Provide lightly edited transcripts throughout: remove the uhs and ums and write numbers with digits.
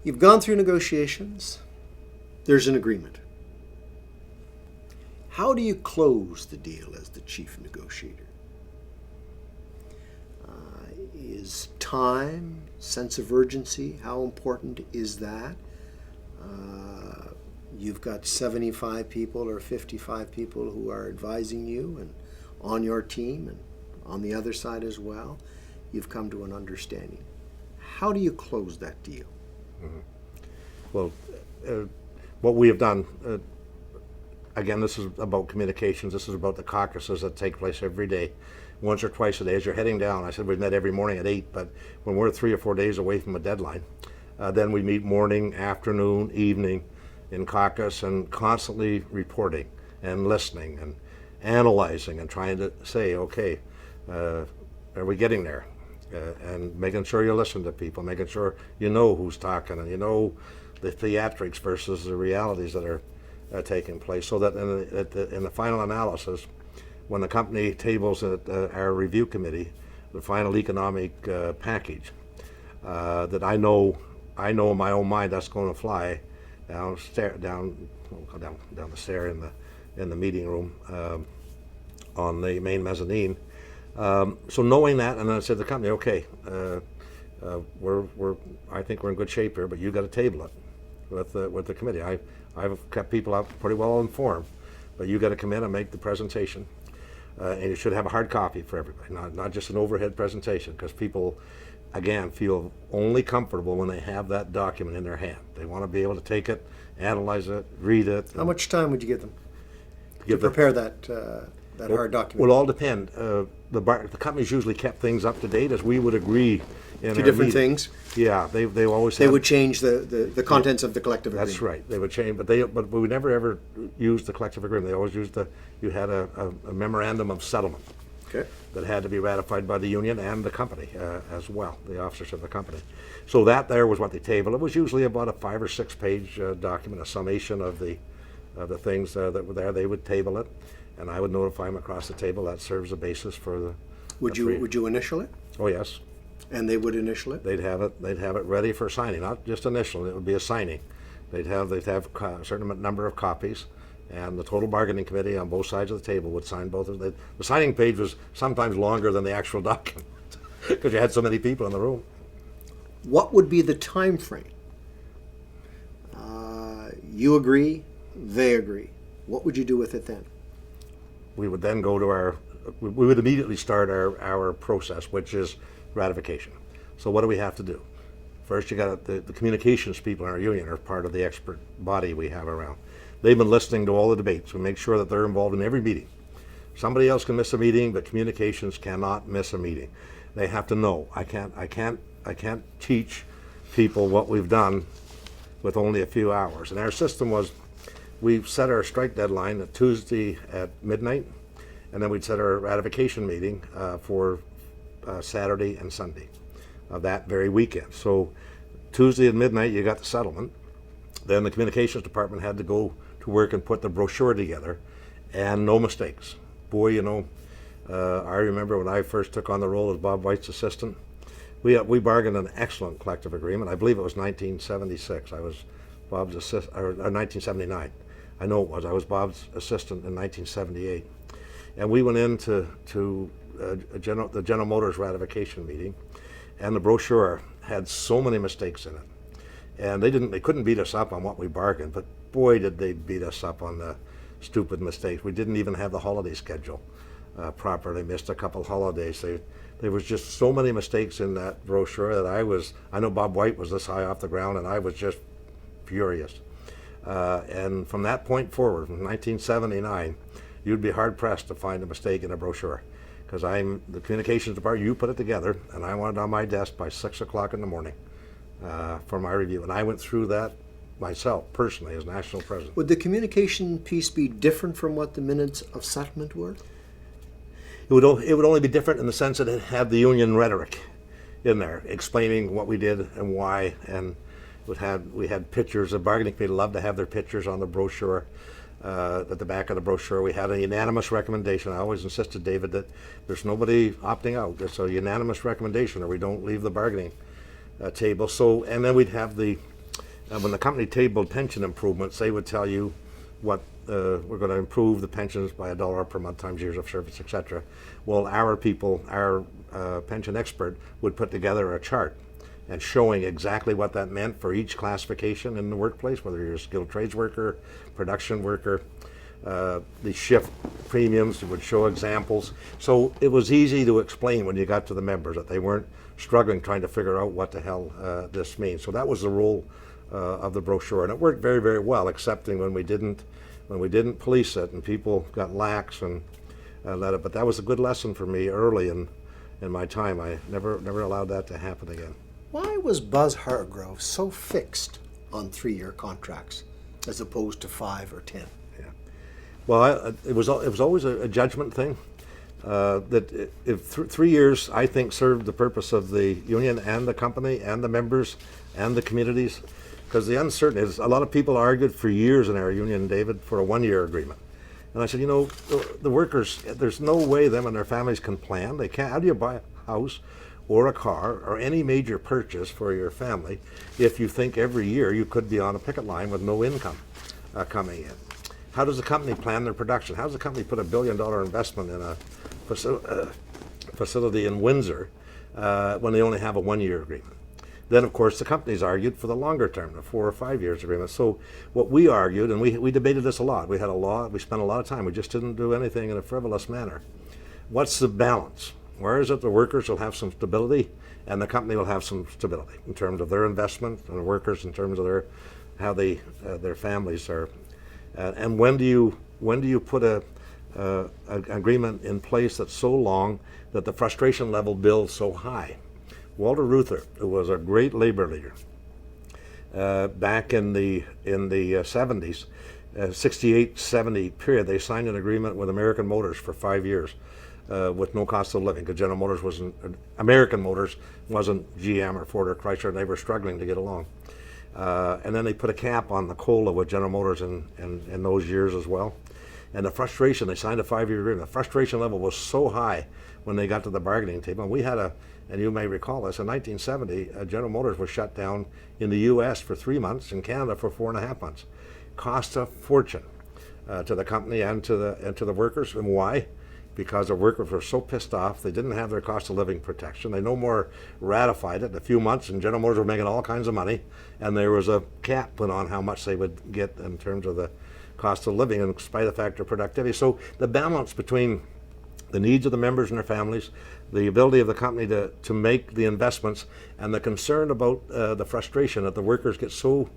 You've gone through negotiations. There's an agreement. How do you close the deal as the chief negotiator? Is time, sense of urgency, how important is that? You've got 75 people or 55 people who are advising you and on your team and on the other side as well. You've come to an understanding. How do you close that deal? Mm-hmm. Well, what we have done, again, this is about communications. This is about the caucuses that take place every day, once or twice a day. As you're heading down, I said we've met every morning at 8, but when we're 3 or 4 days away from a deadline, then we meet morning, afternoon, evening in caucus and constantly reporting and listening and analyzing and trying to say, okay, are we getting there? And making sure you listen to people, making sure you know who's talking and you know the theatrics versus the realities that are taking place, so that in the final analysis, when the company tables at our review committee the final economic package, that I know in my own mind that's going to fly down the stair in the meeting room on the main mezzanine. So knowing that, and then I said to the company, okay, I think we're in good shape here, but you got to table it with the committee. I've kept people out pretty well informed, but you got to come in and make the presentation, and you should have a hard copy for everybody, not just an overhead presentation, because people, again, feel only comfortable when they have that document in their hand. They want to be able to take it, analyze it, read it. How much time would you give them to prepare that hard document? Will all depend. The companies usually kept things up to date as we would agree in to our different meeting. things? Yeah, they always They would change the contents of the collective agreement. That's right. They would change, but we never ever used the collective agreement. They always used you had a memorandum of settlement. Okay. That had to be ratified by the union and the company as well, the officers of the company. So that there was what they tabled. It was usually about a 5 or 6 page document, a summation of the things that were there. They would table it, and I would notify them across the table. That serves a basis for the. Would you initial it? Oh yes. And they would initial it? They'd have it ready for signing, not just initial. It would be a signing. They'd have a certain number of copies. And the total bargaining committee on both sides of the table would sign both of them. The signing page was sometimes longer than the actual document because you had so many people in the room. What would be the time frame? You agree, they agree. What would you do with it then? We would then go to we would immediately start our process, which is ratification. So what do we have to do? First, you got the communications people in our union are part of the expert body we have around. They've been listening to all the debates. We make sure that they're involved in every meeting. Somebody else can miss a meeting, but communications cannot miss a meeting. They have to know. I can't teach people what we've done with only a few hours. And our system was, we set our strike deadline at Tuesday at midnight, and then we'd set our ratification meeting for Saturday and Sunday of that very weekend. So Tuesday at midnight, you got the settlement. Then the communications department had to go to work and put the brochure together, and no mistakes. Boy, I remember when I first took on the role as Bob White's assistant, we bargained an excellent collective agreement. I believe it was 1976. I was Bob's assistant, or 1979. I know it was. I was Bob's assistant in 1978, and we went into the General Motors ratification meeting, and the brochure had so many mistakes in it. And they couldn't beat us up on what we bargained, but boy did they beat us up on the stupid mistakes. We didn't even have the holiday schedule properly, missed a couple holidays. There was just so many mistakes in that brochure that I know Bob White was this high off the ground, and I was just furious. And from that point forward, from 1979, you'd be hard pressed to find a mistake in a brochure, because I'm the communications department. You put it together, and I want it on my desk by 6 o'clock in the morning. For my review, and I went through that myself personally as national president. Would the communication piece be different from what the minutes of settlement were? It would only be different in the sense that it had the union rhetoric in there, explaining what we did and why, and we had pictures. The bargaining committee loved to have their pictures on the brochure. At the back of the brochure, we had a unanimous recommendation. I always insisted, David, that there's nobody opting out. It's a unanimous recommendation, or we don't leave the bargaining table. So, and then we'd have the when the company tabled pension improvements, they would tell you what we're going to improve the pensions by $1 per month times years of service, etc. Well, our people, our pension expert would put together a chart and showing exactly what that meant for each classification in the workplace, whether you're a skilled trades worker, production worker, the shift premiums would show examples. So it was easy to explain when you got to the members that they weren't struggling trying to figure out what the hell this means. So that was the role of the brochure, and it worked very, very well, excepting when we didn't police it and people got lax and let it. But that was a good lesson for me early in my time. I never allowed that to happen again. Why was Buzz Hargrove so fixed on 3-year contracts as opposed to 5 or 10? Yeah. Well, it was always a judgment thing. That if 3 years, I think, served the purpose of the union and the company and the members and the communities, because the uncertainty is a lot of people argued for years in our union, David, for a 1-year agreement. And I said, you know, the workers, there's no way them and their families can plan. They can't. How do you buy a house or a car or any major purchase for your family if you think every year you could be on a picket line with no income coming in? How does the company plan their production? How does the company put $1 billion investment in a facility in Windsor when they only have a 1-year agreement? Then, of course, the companies argued for the longer term, the 4 or 5 years agreement. So what we argued, and we debated this a lot. We spent a lot of time. We just didn't do anything in a frivolous manner. What's the balance? Where is it the workers will have some stability and the company will have some stability in terms of their investment, and the workers in terms of how their families are. And when do you put an agreement in place that's so long that the frustration level builds so high? Walter Reuther, who was a great labor leader back in the 70s, 68-70 period, they signed an agreement with American Motors for 5 years with no cost of living, because General Motors American Motors wasn't GM or Ford or Chrysler, and they were struggling to get along. And then they put a cap on the COLA with General Motors in those years as well. And the frustration, they signed a 5-year agreement. The frustration level was so high when they got to the bargaining table. And we had and you may recall this, in 1970, General Motors was shut down in the U.S. for 3 months, in Canada for 4.5 months. Cost a fortune to the company and to the workers. And why? Because the workers were so pissed off. They didn't have their cost of living protection. They no more ratified it in a few months, and General Motors were making all kinds of money, and there was a cap put on how much they would get in terms of the cost of living in spite of the factor of productivity. So the balance between the needs of the members and their families, the ability of the company to make the investments, and the concern about the frustration that the workers get so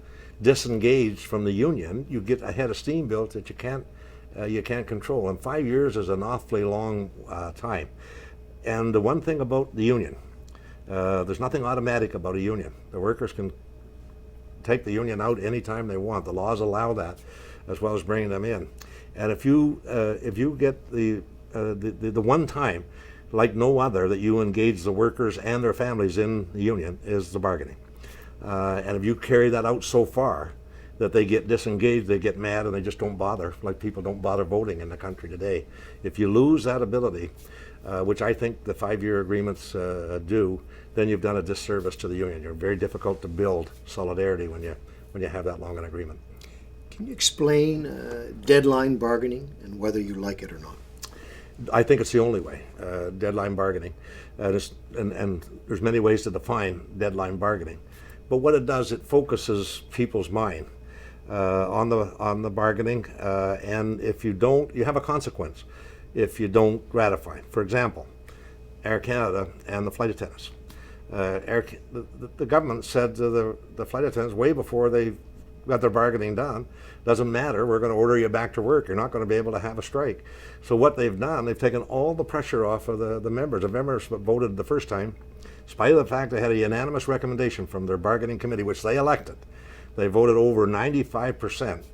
disengaged from the union, you get a head of steam built that you can't control. And 5 years is an awfully long time. And the one thing about the union, there's nothing automatic about a union. The workers can take the union out anytime they want. The laws allow that, as well as bringing them in. And if you get the one time, like no other, that you engage the workers and their families in the union is the bargaining. And if you carry that out so far that they get disengaged, they get mad, and they just don't bother, like people don't bother voting in the country today. If you lose that ability, which I think the 5-year agreements do, then you've done a disservice to the union. You're very difficult to build solidarity when you have that long an agreement. Can you explain deadline bargaining and whether you like it or not? I think it's the only way, deadline bargaining. And there's many ways to define deadline bargaining. But what it does, it focuses people's mind on the bargaining, and if you don't, you have a consequence if you don't ratify. For example, Air Canada and the flight attendants. The government said to the flight attendants way before they got their bargaining done, doesn't matter, we're going to order you back to work. You're not going to be able to have a strike. So what they've done, they've taken all the pressure off of the members. The members voted the first time, in spite of the fact they had a unanimous recommendation from their bargaining committee, which they elected. They voted over 95%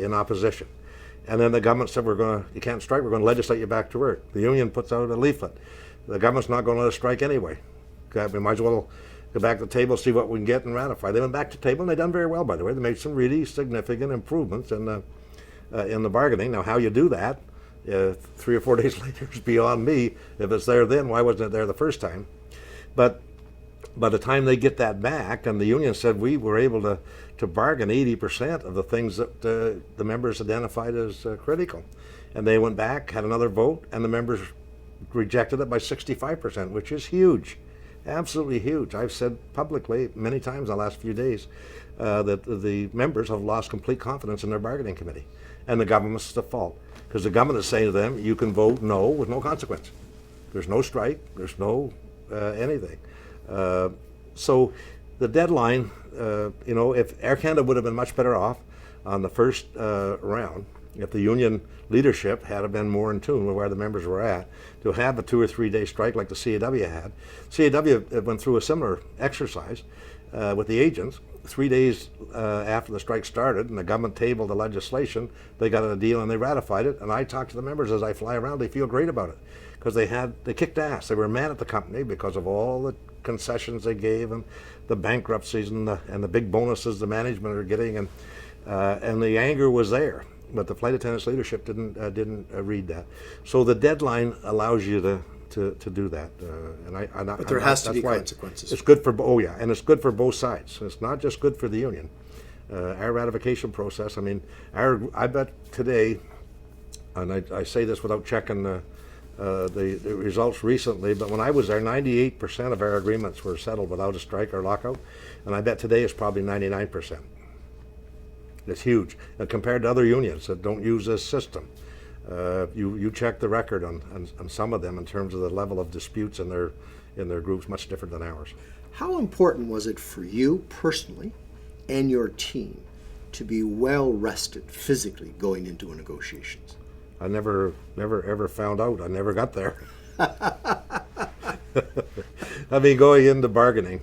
in opposition. And then the government said, you can't strike, we're going to legislate you back to work. The union puts out a leaflet. The government's not going to let us strike anyway. We might as well go back to the table, see what we can get and ratify. They went back to the table, and they done very well, by the way. They made some really significant improvements in the bargaining. Now, how you do that, 3 or 4 days later, is beyond me. If it's there then, why wasn't it there the first time? But by the time they get that back, and the union said we were able to bargain 80% of the things that the members identified as critical. And they went back, had another vote, and the members rejected it by 65%, which is huge, absolutely huge. I've said publicly many times in the last few days that the members have lost complete confidence in their bargaining committee, and the government's the fault, because the government is saying to them, you can vote no with no consequence. There's no strike, there's no anything. So the deadline, if Air Canada would have been much better off on the first round, if the union leadership had been more in tune with where the members were at, to have a 2 or 3 day strike like the CAW had. CAW went through a similar exercise with the agents. 3 days after the strike started and the government tabled the legislation, they got a deal and they ratified it. And I talk to the members as I fly around, they feel great about it, because they kicked ass. They were mad at the company because of all the concessions they gave and the bankruptcies and the big bonuses the management are getting, and the anger was there. But the flight attendants leadership didn't read that. So the deadline allows you to do that. But there has to be consequences. It's good for and it's good for both sides. It's not just good for the union. Our ratification process. I mean, I bet today, and I say this without checking the results recently, but when I was there, 98% of our agreements were settled without a strike or lockout, and I bet today it's probably 99%. It's huge, and compared to other unions that don't use this system. You check the record on some of them in terms of the level of disputes in their groups, much different than ours. How important was it for you personally and your team to be well rested physically going into negotiations? I never ever found out. I never got there. I mean, going into bargaining,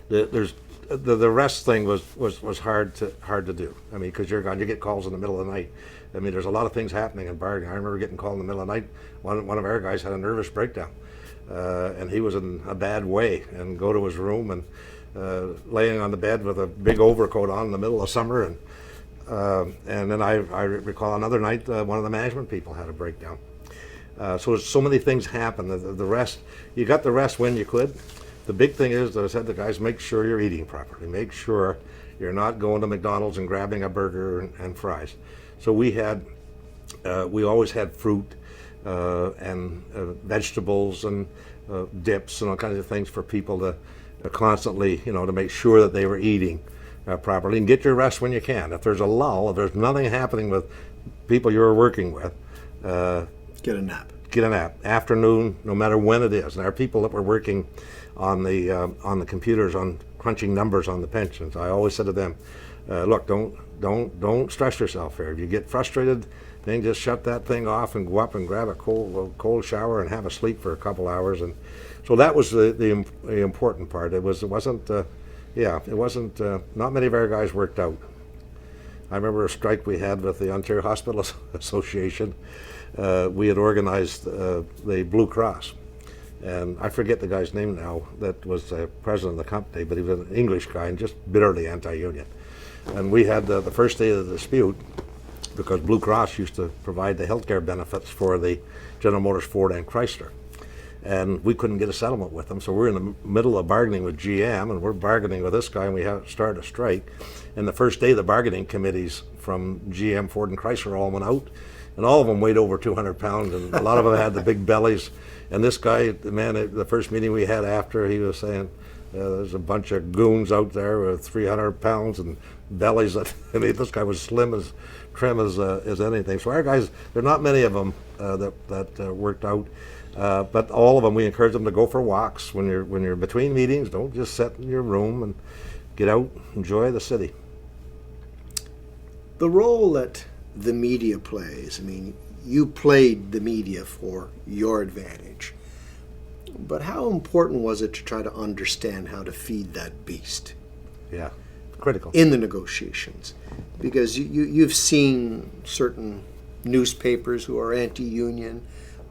the rest thing was hard to do. I mean, because you're gone, you get calls in the middle of the night. I mean, there's a lot of things happening in bargaining. I remember getting called in the middle of the night. One of our guys had a nervous breakdown, and he was in a bad way, and go to his room and laying on the bed with a big overcoat on in the middle of summer, and then I recall another night one of the management people had a breakdown. So many things happen. The rest, you got the rest when you could. The big thing is that I said to the guys, make sure you're eating properly. Make sure you're not going to McDonald's and grabbing a burger and fries. So we always had fruit and vegetables and dips and all kinds of things for people to constantly, to make sure that they were eating properly, and get your rest when you can. If there's a lull, if there's nothing happening with people you're working with, get a nap. Get a nap. Afternoon, no matter when it is. And our people that were working on the computers, on crunching numbers on the pensions, I always said to them, look, don't stress yourself here. If you get frustrated, then just shut that thing off and go up and grab a cold shower and have a sleep for a couple hours. And so that was the important part. It wasn't not many of our guys worked out. I remember a strike we had with the Ontario Hospital Association. We had organized the Blue Cross, and I forget the guy's name now that was president of the company, but he was an English guy and just bitterly anti-union. And we had the first day of the dispute, because Blue Cross used to provide the healthcare benefits for the General Motors, Ford, and Chrysler. And we couldn't get a settlement with them, so we're in the middle of bargaining with GM, and we're bargaining with this guy, and we started a strike. And the first day, the bargaining committees from GM, Ford, and Chrysler all went out, and all of them weighed over 200 pounds, and a lot of them had the big bellies. And this guy, the man, at the first meeting we had after, he was saying, there's a bunch of goons out there with 300 pounds and bellies. I mean, this guy was trim as anything. So our guys, there are not many of them that worked out. But all of them, we encourage them to go for walks when you're between meetings. Don't just sit in your room, and get out, enjoy the city. The role that the media plays, I mean, you played the media for your advantage, but how important was it to try to understand how to feed that beast? Yeah, critical. In the negotiations, because you've seen certain newspapers who are anti-union,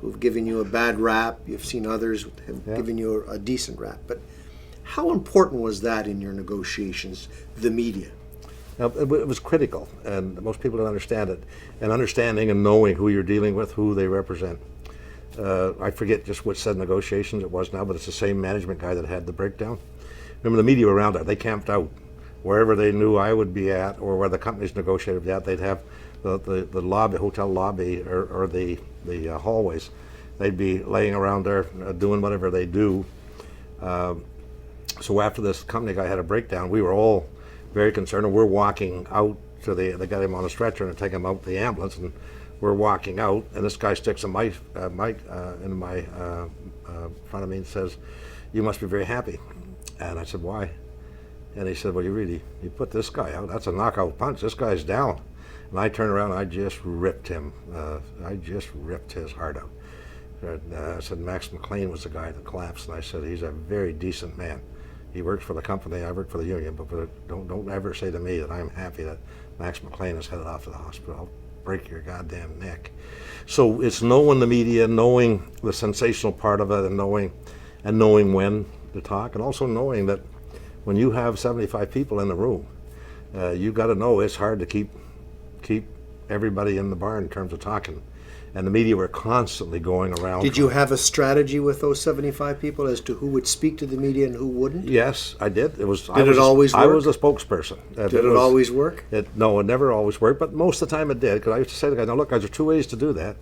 who've given you a bad rap. You've seen others who have given you a decent rap. But how important was that in your negotiations, the media? Now, it was critical, and most people don't understand it. And understanding and knowing who you're dealing with, who they represent. I forget just which set of negotiations it was now, but it's the same management guy that had the breakdown. Remember, the media were around there. They camped out wherever they knew I would be at, or where the companies negotiated at. They'd have the lobby, hotel lobby, or the hallways. They'd be laying around there doing whatever they do. So after this company guy had a breakdown, we were all very concerned, and we're walking out to they got him on a stretcher and take him out to the ambulance, and we're walking out, and this guy sticks a mic in my front of me and says, "You must be very happy." And I said, "Why?" And he said, "Well, you put this guy out. That's a knockout punch. This guy's down." And I turned around and I just ripped him. I just ripped his heart out. And, I said, Max McLean was the guy that collapsed, and I said, he's a very decent man. He works for the company, I work for the union, but don't ever say to me that I'm happy that Max McLean is headed off to the hospital. I'll break your goddamn neck. So it's knowing the media, knowing the sensational part of it, and knowing when to talk, and also knowing that when you have 75 people in the room, you got to know it's hard to keep everybody in the bar in terms of talking. And the media were constantly going around. Did you have a strategy with those 75 people as to who would speak to the media and who wouldn't? Yes, I did. Did it always work? I was a spokesperson. Did it always work? No, it never always worked, but most of the time it did. Because I used to say to the guys, "Now look, guys, there's two ways to do that.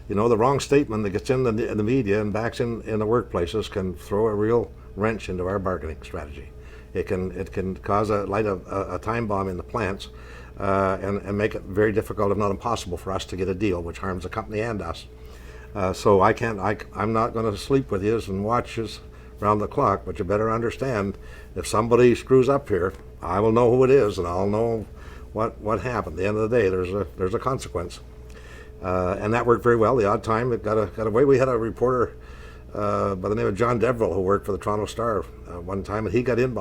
You know, the wrong statement that gets in the media and backs in the workplaces can throw a real wrench into our bargaining strategy. It can cause a time bomb in the plants." And make it very difficult, if not impossible, for us to get a deal, which harms the company and us. So I'm not going to sleep with you and watch you around the clock, but you better understand, if somebody screws up here, I will know who it is, and I'll know what happened. At the end of the day, there's a consequence. And that worked very well. The odd time it got away. We had a reporter by the name of John Deverill who worked for the Toronto Star one time, and he got in.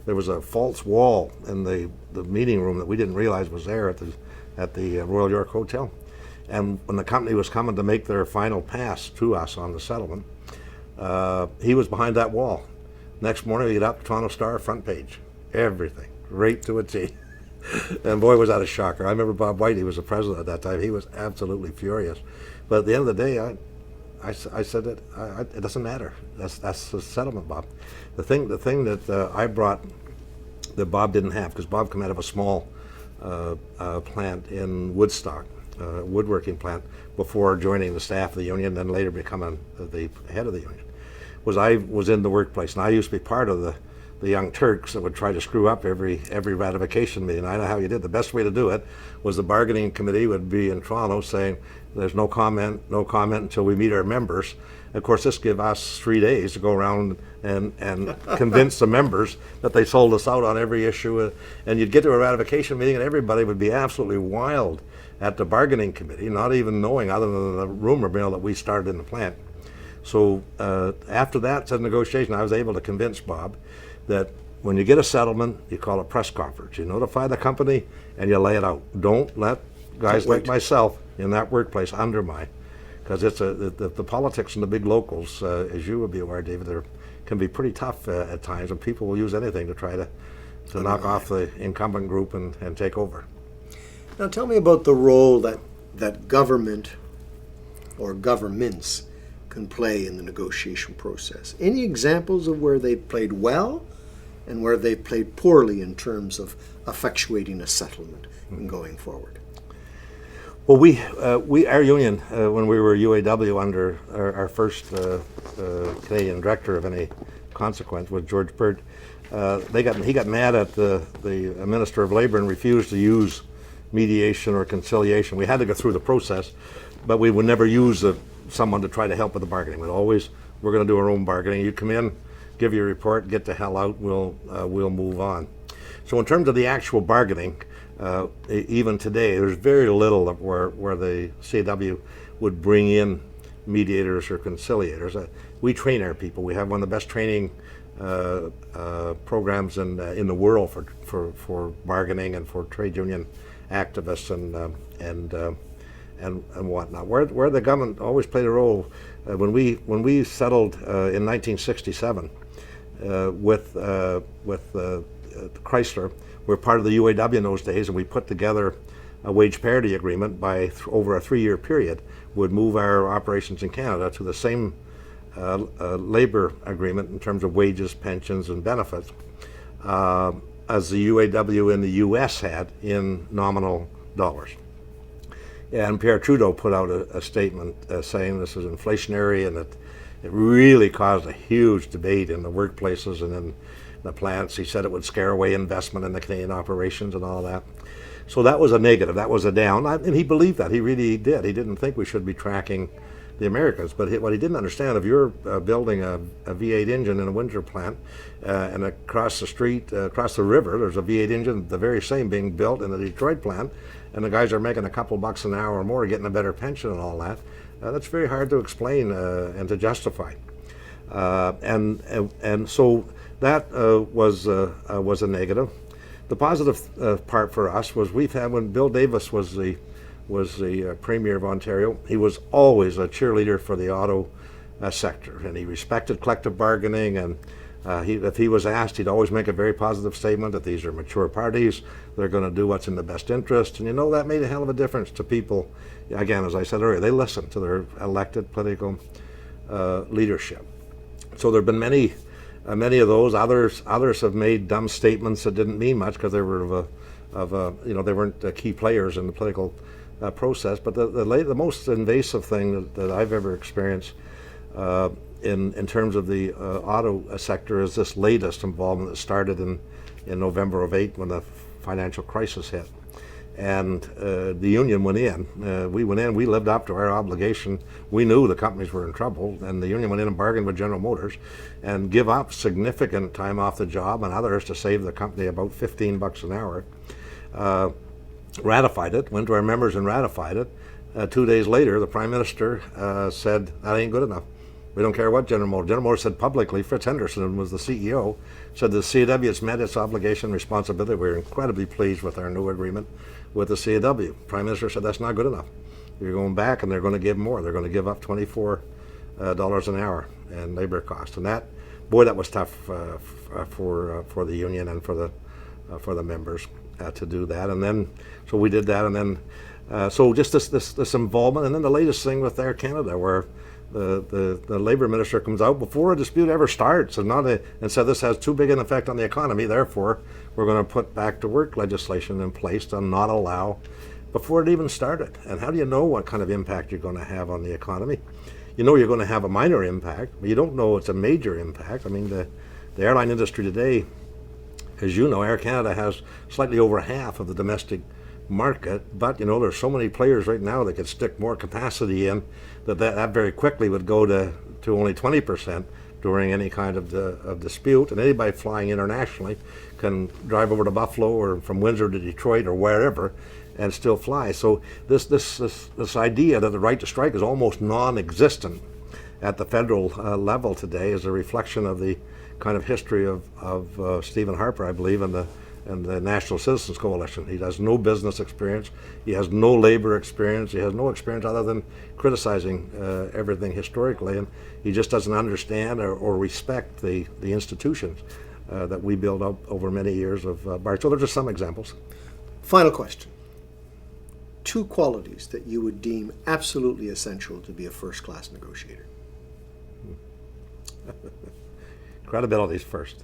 There was a false wall in the meeting room that we didn't realize was there at the Royal York Hotel. And when the company was coming to make their final pass to us on the settlement, he was behind that wall. Next morning, we get up, Toronto Star, front page, everything, right to a T. And boy, was that a shocker. I remember Bob White, he was the president at that time. He was absolutely furious. But at the end of the day, I said that it doesn't matter. That's the settlement, Bob. The thing that I brought that Bob didn't have, because Bob came out of a small plant in Woodstock, woodworking plant, before joining the staff of the union, then later becoming the head of the union, I was in the workplace, and I used to be part of the Young Turks that would try to screw up every ratification meeting. I know how you did. The best way to do it was the bargaining committee would be in Toronto saying, "There's no comment until we meet our members." Of course, this gave us 3 days to go around and convince the members that they sold us out on every issue. And you'd get to a ratification meeting, and everybody would be absolutely wild at the bargaining committee, not even knowing, other than the rumor mill, that we started in the plant. So after that negotiation, I was able to convince Bob that when you get a settlement, you call a press conference. You notify the company and you lay it out. Don't let guys like myself in that workplace undermine, because it's the politics and the big locals, as you would be aware, David, can be pretty tough at times, and people will use anything to try to knock off the incumbent group and take over. Now tell me about the role that government or governments can play in the negotiation process. Any examples of where they played well and where they played poorly in terms of effectuating a settlement and going forward? Well, our union, when we were UAW under our first Canadian director of any consequence, was George Burt, he got mad at the Minister of Labour and refused to use mediation or conciliation. We had to go through the process, but we would never use someone to try to help with the bargaining. We're going to do our own bargaining. You come in, give your report, get the hell out. We'll move on. So in terms of the actual bargaining, even today, there's very little where the CAW would bring in mediators or conciliators. We train our people. We have one of the best training programs in the world for bargaining and for trade union activists and whatnot. Where the government always played a role, when we settled in 1967 with Chrysler. We were part of the UAW in those days, and we put together a wage parity agreement by over a 3-year period would move our operations in Canada to the same labor agreement in terms of wages, pensions, and benefits as the UAW in the U.S. had in nominal dollars. And Pierre Trudeau put out a statement saying this is inflationary and that it really caused a huge debate in the workplaces and in the plants. He said it would scare away investment in the Canadian operations and all that. So that was a negative, that was a down, and he believed that, he really did. He didn't think we should be tracking the Americans, but what he didn't understand, if you're building a V8 engine in a Windsor plant, and across the street, across the river, there's a V8 engine, the very same, being built in the Detroit plant, and the guys are making a couple bucks an hour or more, getting a better pension and all that, that's very hard to explain and to justify. And so that was a negative. The positive part for us was we've had, when Bill Davis was the Premier of Ontario, he was always a cheerleader for the auto sector, and he respected collective bargaining, and if he was asked, he'd always make a very positive statement that these are mature parties, they're going to do what's in the best interest, and that made a hell of a difference to people. Again, as I said earlier, they listen to their elected political leadership. So there have been many of those. Others have made dumb statements that didn't mean much because they were they weren't key players in the political process. But the most invasive thing that I've ever experienced in terms of the auto sector is this latest involvement that started in November of 2008 when the financial crisis hit. And the union went in. We went in. We lived up to our obligation. We knew the companies were in trouble, and the union went in and bargained with General Motors and give up significant time off the job and others to save the company about $15 an hour. Ratified it, went to our members and ratified it. 2 days later, the Prime Minister said, that ain't good enough. We don't care what General Motors said publicly. Fritz Henderson was the CEO, said the CAW has met its obligation and responsibility. We're incredibly pleased with our new agreement with the CAW. Prime Minister said that's not good enough. You're going back, and they're going to give more. They're going to give up $24 an hour in labor cost, and that was tough for the union and for the members to do that. And then so we did that, and then so just this involvement, and then the latest thing with Air Canada, where the labor minister comes out before a dispute ever starts and said this has too big an effect on the economy, therefore we're going to put back to work legislation in place to not allow before it even started. And how do you know what kind of impact you're going to have on the economy? You know you're going to have a minor impact, but you don't know it's a major impact. I mean, the airline industry today, as you know, Air Canada has slightly over half of the domestic market, but there's so many players right now that could stick more capacity in that very quickly would go to only 20% during any kind of dispute, and anybody flying internationally can drive over to Buffalo or from Windsor to Detroit or wherever and still fly. So this idea that the right to strike is almost non-existent at the federal level today is a reflection of the kind of history of Stephen Harper, I believe, and the National Citizens Coalition. He has no business experience. He has no labor experience. He has no experience other than criticizing everything historically, and he just doesn't understand or respect the institutions that we built up over many years of BART. So those are some examples. Final question. 2 qualities that you would deem absolutely essential to be a first-class negotiator. Credibility is first.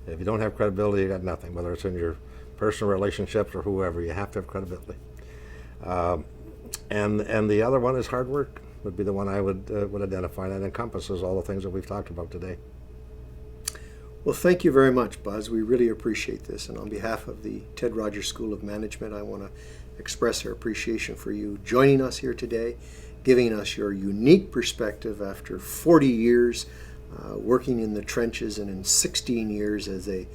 If you don't have credibility, you got nothing, whether it's in your personal relationships or whoever. You have to have credibility. And the other one is hard work, would be the one I would identify, and that encompasses all the things that we've talked about today. Well, thank you very much, Buzz. We really appreciate this. And on behalf of the Ted Rogers School of Management, I want to express our appreciation for you joining us here today, giving us your unique perspective after 40 years working in the trenches and in 16 years as a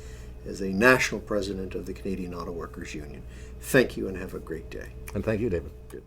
national president of the Canadian Auto Workers Union. Thank you and have a great day. And thank you, David. Good.